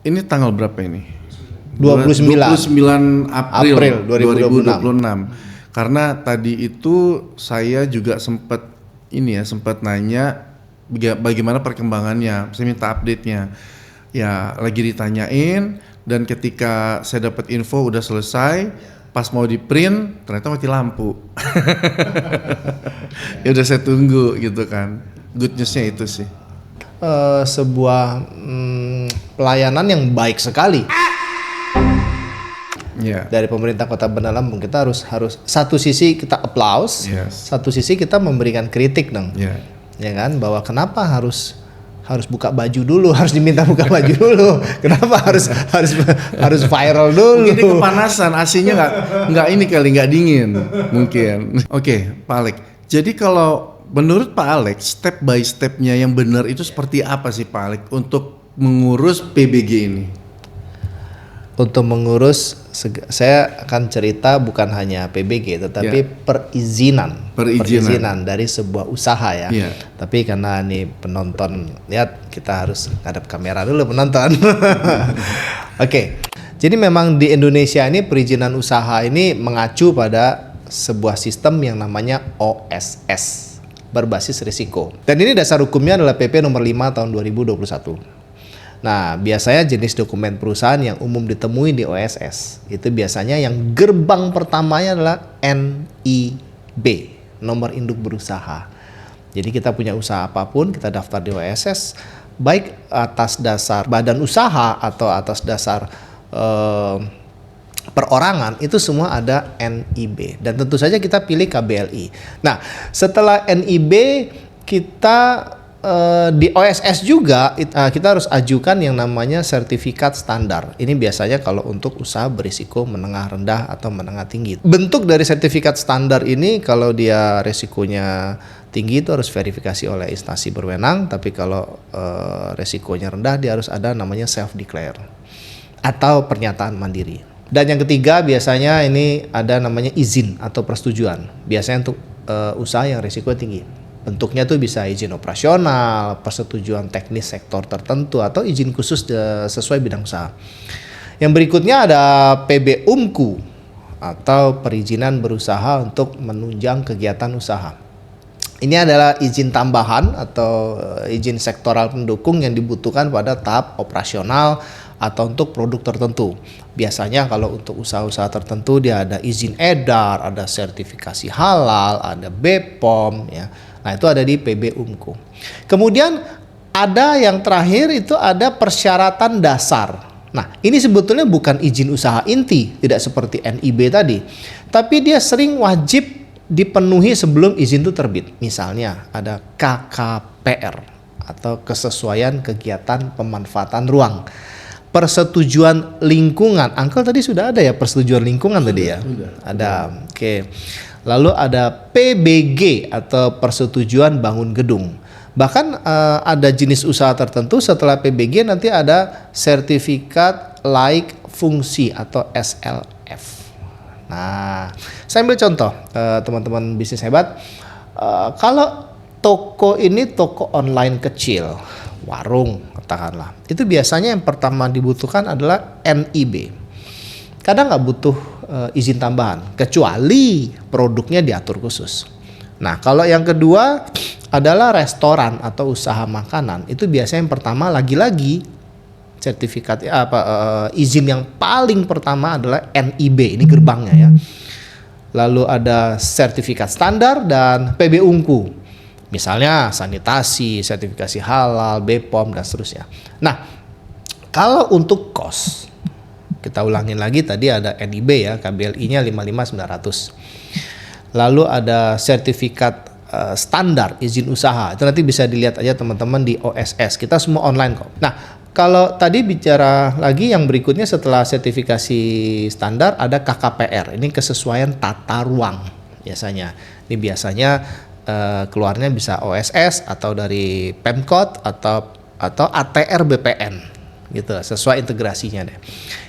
Ini tanggal berapa ini? 29 April 2026. Karena tadi itu saya juga sempat nanya bagaimana perkembangannya. Saya minta update-nya. Ya, lagi ditanyain dan ketika saya dapat info udah selesai, pas mau di-print ternyata mati lampu. Ya udah saya tunggu gitu kan. Good news-nya itu sih. Sebuah pelayanan yang baik sekali. Ya. Dari pemerintah Kota Bandar Lampung. Kita harus satu sisi kita applause, Yes. satu sisi kita memberikan kritik dong. Ya. Ya kan, bahwa kenapa harus buka baju dulu, harus diminta buka baju dulu. Kenapa harus viral dulu? Mungkin dia kepanasan, AC-nya nggak ini kali, nggak dingin mungkin. Oke, Pak Alex. Jadi kalau menurut Pak Alex, step by stepnya yang benar itu seperti apa sih Pak Alex untuk mengurus PBG ini? Untuk mengurus, saya akan cerita bukan hanya PBG, tetapi perizinan dari sebuah usaha ya. Yeah. Tapi karena ini penonton lihat, kita harus ngadep kamera dulu penonton. Oke. Jadi memang di Indonesia ini perizinan usaha ini mengacu pada sebuah sistem yang namanya OSS, berbasis risiko. Dan ini dasar hukumnya adalah PP nomor 5 tahun 2021. Nah, biasanya jenis dokumen perusahaan yang umum ditemui di OSS itu biasanya yang gerbang pertamanya adalah NIB, nomor induk berusaha. Jadi kita punya usaha apapun, kita daftar di OSS, baik atas dasar badan usaha atau atas dasar perorangan, itu semua ada NIB. Dan tentu saja kita pilih KBLI. Nah, setelah NIB kita di OSS juga kita harus ajukan yang namanya sertifikat standar. Ini biasanya kalau untuk usaha berisiko menengah rendah atau menengah tinggi. Bentuk dari sertifikat standar ini kalau dia risikonya tinggi itu harus verifikasi oleh instansi berwenang, tapi kalau risikonya rendah dia harus ada namanya self declare atau pernyataan mandiri. Dan yang ketiga biasanya ini ada namanya izin atau persetujuan. Biasanya untuk usaha yang risiko tinggi. Bentuknya tuh bisa izin operasional, persetujuan teknis sektor tertentu, atau izin khusus sesuai bidang usaha. Yang berikutnya ada PB UMKU atau perizinan berusaha untuk menunjang kegiatan usaha. Ini adalah izin tambahan atau izin sektoral pendukung yang dibutuhkan pada tahap operasional atau untuk produk tertentu. Biasanya kalau untuk usaha-usaha tertentu dia ada izin edar, ada sertifikasi halal, ada BPOM ya. Nah, itu ada di PB Umku. Kemudian ada yang terakhir itu ada persyaratan dasar. Nah, ini sebetulnya bukan izin usaha inti, tidak seperti NIB tadi. Tapi dia sering wajib dipenuhi sebelum izin itu terbit. Misalnya ada KKPR atau kesesuaian kegiatan pemanfaatan ruang. Persetujuan lingkungan. Uncle tadi sudah ada ya persetujuan lingkungan tadi ya? Sudah. Ada. Oke. Lalu ada PBG atau persetujuan bangun gedung. Bahkan ada jenis usaha tertentu setelah PBG nanti ada sertifikat laik fungsi atau SLF. Nah, saya ambil contoh teman-teman bisnis hebat. Kalau toko ini toko online kecil, warung katakanlah, itu biasanya yang pertama dibutuhkan adalah NIB. Kadang nggak butuh izin tambahan, kecuali produknya diatur khusus. Nah, kalau yang kedua adalah restoran atau usaha makanan, itu biasanya yang pertama lagi-lagi sertifikat izin yang paling pertama adalah NIB, ini gerbangnya ya. Lalu ada sertifikat standar dan PB Unku. Misalnya sanitasi, sertifikasi halal, BPOM dan seterusnya. Nah, kalau untuk kos, kita ulangin lagi tadi ada NIB ya, KBLI-nya 55900. Lalu ada sertifikat standar izin usaha. Itu nanti bisa dilihat aja teman-teman di OSS. Kita semua online kok. Nah, kalau tadi bicara lagi yang berikutnya setelah sertifikasi standar ada KKPR. Ini kesesuaian tata ruang biasanya. Ini biasanya keluarnya bisa OSS atau dari Pemkot atau ATR BPN gitu, sesuai integrasinya deh.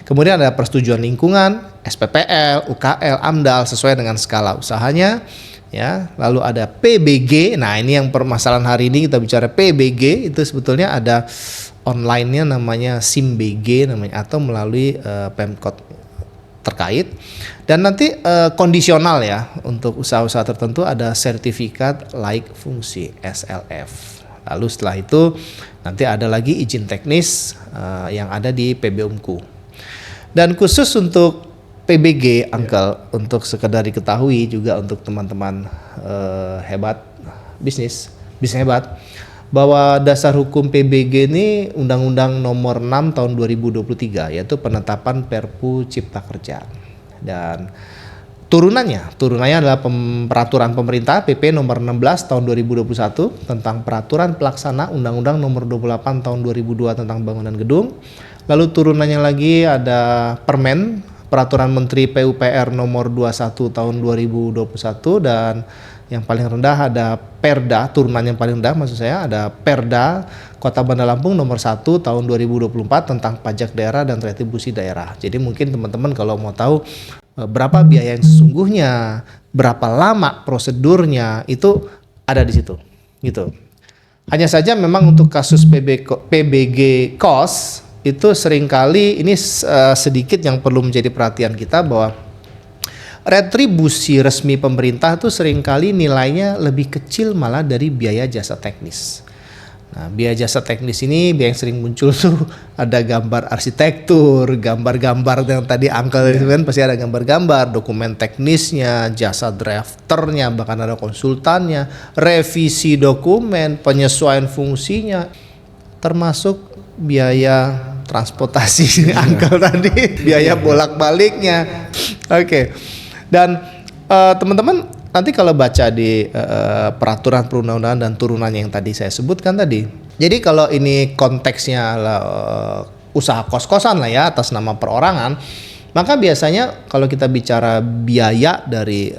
Kemudian ada persetujuan lingkungan, SPPL, UKL, AMDAL sesuai dengan skala usahanya. Ya, lalu ada PBG. Nah, ini yang permasalahan hari ini kita bicara PBG itu sebetulnya ada online-nya namanya SIMBG namanya atau melalui Pemkot terkait. Dan nanti kondisional ya untuk usaha-usaha tertentu ada sertifikat laik fungsi SLF. Lalu setelah itu nanti ada lagi izin teknis yang ada di PB Umku. Dan khusus untuk PBG, Uncle, untuk sekedar diketahui juga untuk teman-teman hebat bisnis hebat, bahwa dasar hukum PBG ini Undang-Undang Nomor 6 Tahun 2023 yaitu penetapan Perpu Cipta Kerja. Dan turunannya adalah peraturan pemerintah PP Nomor 16 Tahun 2021 tentang peraturan pelaksana Undang-Undang Nomor 28 Tahun 2002 tentang bangunan gedung. Lalu turunannya lagi ada Peraturan Menteri PUPR Nomor 21 Tahun 2021 dan yang paling rendah ada Perda, turunan yang paling rendah maksud saya ada Perda Kota Bandar Lampung Nomor 1 Tahun 2024 tentang pajak daerah dan retribusi daerah. Jadi mungkin teman-teman kalau mau tahu berapa biaya yang sesungguhnya, berapa lama prosedurnya itu ada di situ gitu. Hanya saja memang untuk kasus PBG kos itu seringkali ini sedikit yang perlu menjadi perhatian kita bahwa retribusi resmi pemerintah itu seringkali nilainya lebih kecil malah dari biaya jasa teknis. Nah, biaya jasa teknis ini yang sering muncul tuh ada gambar arsitektur, gambar-gambar yang tadi Uncle itu kan pasti ada gambar-gambar, dokumen teknisnya, jasa drafternya, bahkan ada konsultannya, revisi dokumen, penyesuaian fungsinya, termasuk biaya transportasi Uncle tadi, biaya bolak-baliknya. Oke. Dan teman-teman nanti kalau baca di peraturan perundang-undangan dan turunannya yang tadi saya sebutkan tadi. Jadi kalau ini konteksnya usaha kos-kosan lah ya atas nama perorangan, maka biasanya kalau kita bicara biaya dari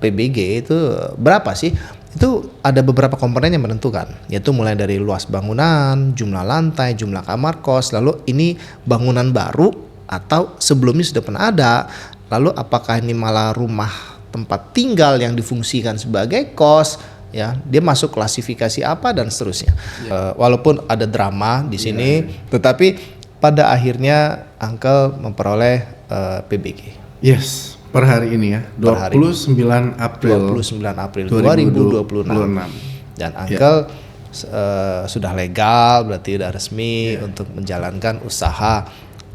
PBG itu berapa sih? Itu ada beberapa komponen yang menentukan, yaitu mulai dari luas bangunan, jumlah lantai, jumlah kamar kos, lalu ini bangunan baru atau sebelumnya sudah pernah ada, lalu apakah ini malah rumah tempat tinggal yang difungsikan sebagai kos, ya dia masuk klasifikasi apa dan seterusnya. Walaupun ada drama di sini, tetapi pada akhirnya Uncle memperoleh PBG. Yes, Per hari ini ya, Per hari 29 April 29 April 2026. 2026. Dan Uncle sudah legal, berarti udah resmi untuk menjalankan usaha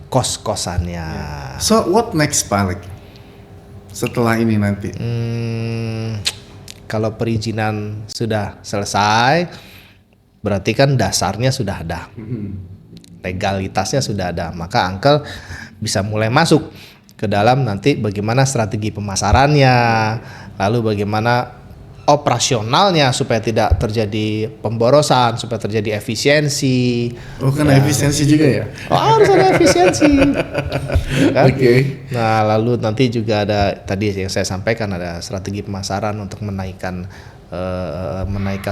kos-kosannya. So what next Pak Alek? Setelah ini nanti? Kalau perizinan sudah selesai, berarti kan dasarnya sudah ada, legalitasnya sudah ada, maka Uncle bisa mulai masuk ke dalam nanti bagaimana strategi pemasarannya, lalu bagaimana operasionalnya supaya tidak terjadi pemborosan, supaya terjadi efisiensi. Oh, karena efisiensi juga ya? Oh, harus ada efisiensi. Kan? Oke. Nah, lalu nanti juga ada tadi yang saya sampaikan, ada strategi pemasaran untuk menaikkan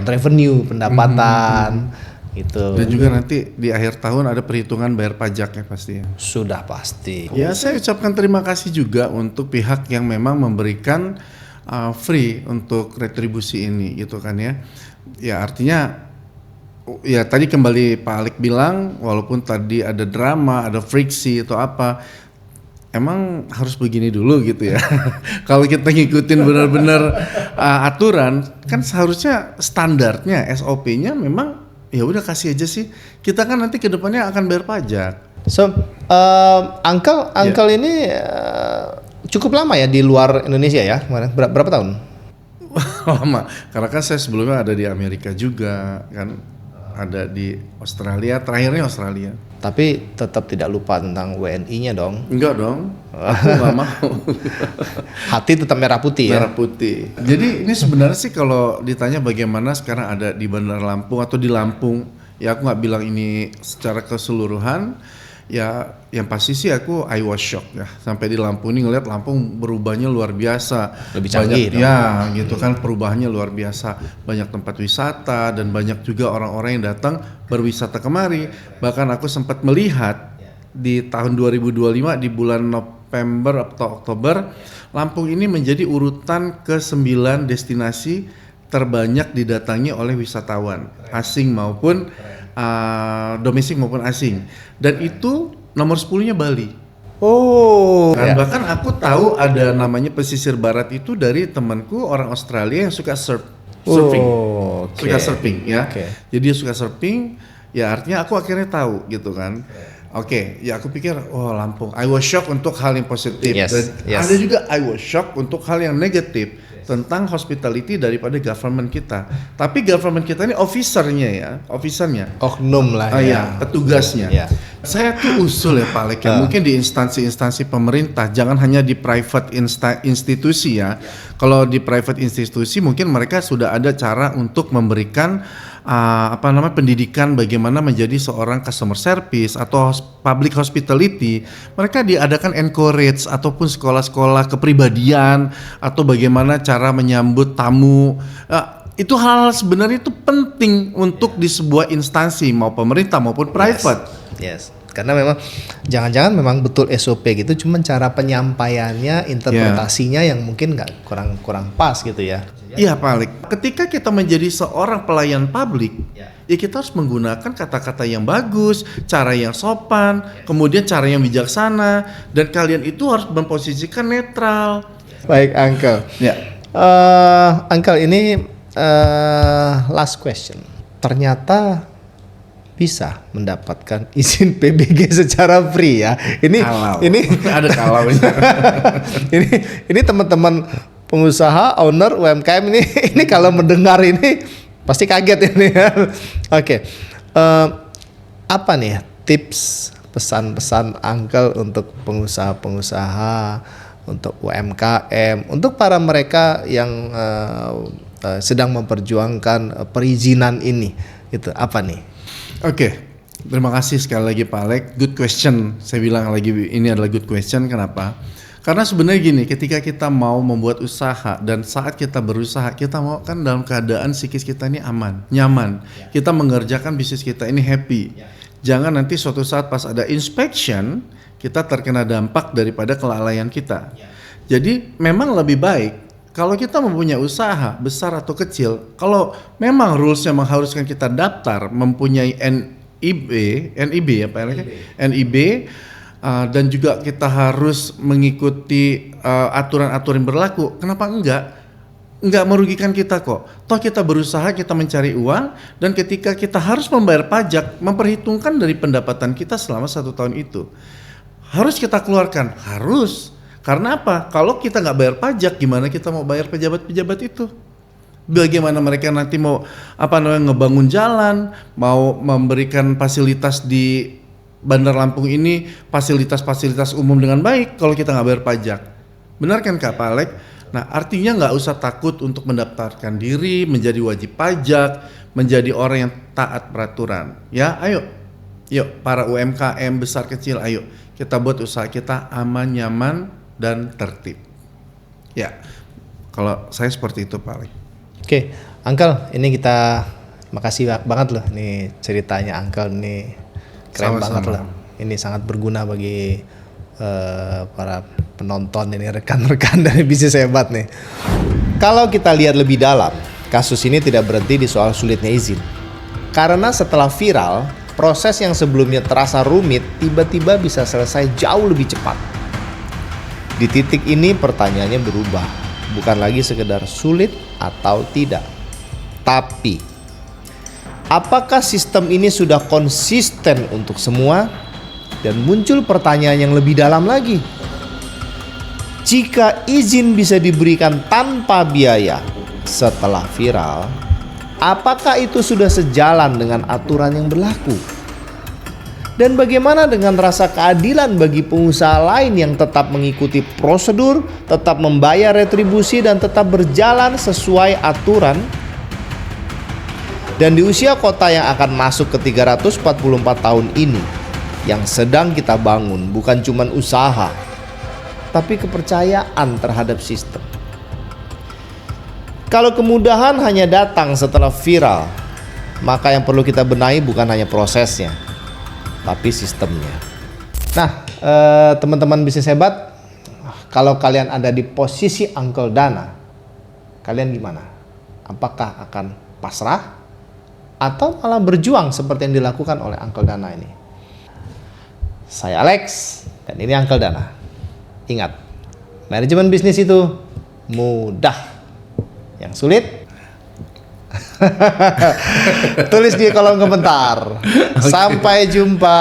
revenue, pendapatan gitu. Dan juga nanti di akhir tahun ada perhitungan bayar pajak ya pasti ya? Sudah pasti. Ya, saya ucapkan terima kasih juga untuk pihak yang memang memberikan free untuk retribusi ini gitu kan ya. Ya artinya ya tadi kembali Pak Alek bilang walaupun tadi ada drama, ada friksi atau apa, emang harus begini dulu gitu ya. Kalau kita ngikutin benar-benar aturan kan seharusnya standarnya SOP-nya memang ya udah kasih aja sih. Kita kan nanti kedepannya akan bayar pajak. So, Uncle ini cukup lama ya di luar Indonesia ya kemarin. Berapa tahun? Lama, karena kan saya sebelumnya ada di Amerika juga kan, ada di Australia, terakhirnya Australia. Tapi tetap tidak lupa tentang WNI-nya dong. Enggak dong, aku nggak mau. Hati tetap merah putih ya. Merah putih. Jadi ini sebenarnya sih kalau ditanya bagaimana sekarang ada di Bandar Lampung atau di Lampung, ya aku nggak bilang ini secara keseluruhan. Ya, yang pasti sih aku I was shocked ya. Sampai di Lampung ini ngeliat Lampung berubahnya luar biasa. Lebih canggih banyak, ya gitu kan, perubahannya luar biasa. Banyak tempat wisata dan banyak juga orang-orang yang datang berwisata kemari. Bahkan aku sempat melihat di tahun 2025 di bulan November atau Oktober, Lampung ini menjadi urutan ke-9 destinasi terbanyak didatangi oleh wisatawan asing maupun domestik maupun asing, dan itu nomor 10-nya Bali. Oh. Dan Ya. bahkan aku tahu ada namanya pesisir barat itu dari temanku orang Australia yang suka surfing. Oh, oke. Suka surfing ya. Oke. Jadi dia suka surfing, ya artinya aku akhirnya tahu gitu kan. Oke, ya aku pikir Lampung. I was shocked untuk hal yang positif. Yes, Dan yes. ada juga I was shocked untuk hal yang negatif tentang hospitality daripada government kita. Tapi government kita ini officernya. Oknum lah Ya, petugasnya. Ya. Saya tuh usul ya Pak Alek ya, mungkin di instansi-instansi pemerintah, jangan hanya di private institusi ya. Kalau di private institusi mungkin mereka sudah ada cara untuk memberikan pendidikan bagaimana menjadi seorang customer service atau public hospitality. Mereka diadakan encourage ataupun sekolah-sekolah kepribadian atau bagaimana cara menyambut tamu. Itu hal sebenarnya itu penting untuk di sebuah instansi mau pemerintah maupun private. Yes. Karena memang jangan-jangan memang betul SOP gitu, cuman cara penyampaiannya, interpretasinya yang mungkin nggak kurang pas gitu ya. Iya Pak Alek, ketika kita menjadi seorang pelayan publik, ya kita harus menggunakan kata-kata yang bagus, cara yang sopan, kemudian cara yang bijaksana, dan kalian itu harus memposisikan netral. Baik, Uncle. Ya. Uncle ini last question. Ternyata bisa mendapatkan izin PBG secara free ya. Ini ada kalaunya. ini teman-teman pengusaha, owner UMKM ini kalau mendengar ini pasti kaget ini ya. Oke. Apa nih tips pesan-pesan Uncle untuk pengusaha-pengusaha, untuk UMKM, untuk para mereka yang sedang memperjuangkan perizinan ini, itu apa nih? Oke, terima kasih sekali lagi Pak Alek. Good question. Saya bilang lagi ini adalah good question. Kenapa? Karena sebenarnya gini, ketika kita mau membuat usaha dan saat kita berusaha, kita mau kan dalam keadaan psikis kita ini aman, nyaman. Kita mengerjakan bisnis kita ini happy. Jangan nanti suatu saat pas ada inspection, kita terkena dampak daripada kelalaian kita. Jadi memang lebih baik kalau kita mempunyai usaha besar atau kecil, kalau memang rulesnya mengharuskan kita daftar, mempunyai NIB ya Pak Alek, NIB, dan juga kita harus mengikuti aturan-aturan yang berlaku, kenapa enggak? Enggak merugikan kita kok. Toh kita berusaha, kita mencari uang, dan ketika kita harus membayar pajak, memperhitungkan dari pendapatan kita selama 1 tahun itu. Harus kita keluarkan, harus. Karena apa? Kalau kita nggak bayar pajak, gimana kita mau bayar pejabat-pejabat itu? Bagaimana mereka nanti mau ngebangun jalan, mau memberikan fasilitas di Bandar Lampung ini, fasilitas-fasilitas umum dengan baik kalau kita nggak bayar pajak. Benar kan Kak Pak Alek? Nah, artinya nggak usah takut untuk mendaftarkan diri, menjadi wajib pajak, menjadi orang yang taat peraturan. Ya, ayo, yuk para UMKM besar kecil, ayo kita buat usaha kita aman, nyaman, dan tertib. Ya, kalau saya seperti itu Pak Alek. Oke, Uncle, ini kita makasih banget loh. Nih ceritanya Uncle nih keren Sama-sama. banget loh. Ini sangat berguna bagi para penonton ini, rekan-rekan dari bisnis hebat nih. Kalau kita lihat lebih dalam, kasus ini tidak berhenti di soal sulitnya izin. Karena setelah viral, proses yang sebelumnya terasa rumit tiba-tiba bisa selesai jauh lebih cepat. Di titik ini pertanyaannya berubah, bukan lagi sekedar sulit atau tidak, tapi apakah sistem ini sudah konsisten untuk semua? Dan muncul pertanyaan yang lebih dalam lagi. Jika izin bisa diberikan tanpa biaya setelah viral, apakah itu sudah sejalan dengan aturan yang berlaku? Dan bagaimana dengan rasa keadilan bagi pengusaha lain yang tetap mengikuti prosedur, tetap membayar retribusi, dan tetap berjalan sesuai aturan? Dan di usia kota yang akan masuk ke 344 tahun ini, yang sedang kita bangun bukan cuma usaha, tapi kepercayaan terhadap sistem. Kalau kemudahan hanya datang setelah viral, maka yang perlu kita benahi bukan hanya prosesnya, tapi sistemnya. Nah, teman-teman bisnis hebat, kalau kalian ada di posisi Uncle Dana, kalian gimana? Apakah akan pasrah atau malah berjuang seperti yang dilakukan oleh Uncle Dana ini? Saya Alex, dan ini Uncle Dana. Ingat, manajemen bisnis itu mudah. Yang sulit, tulis di kolom komentar. Sampai jumpa.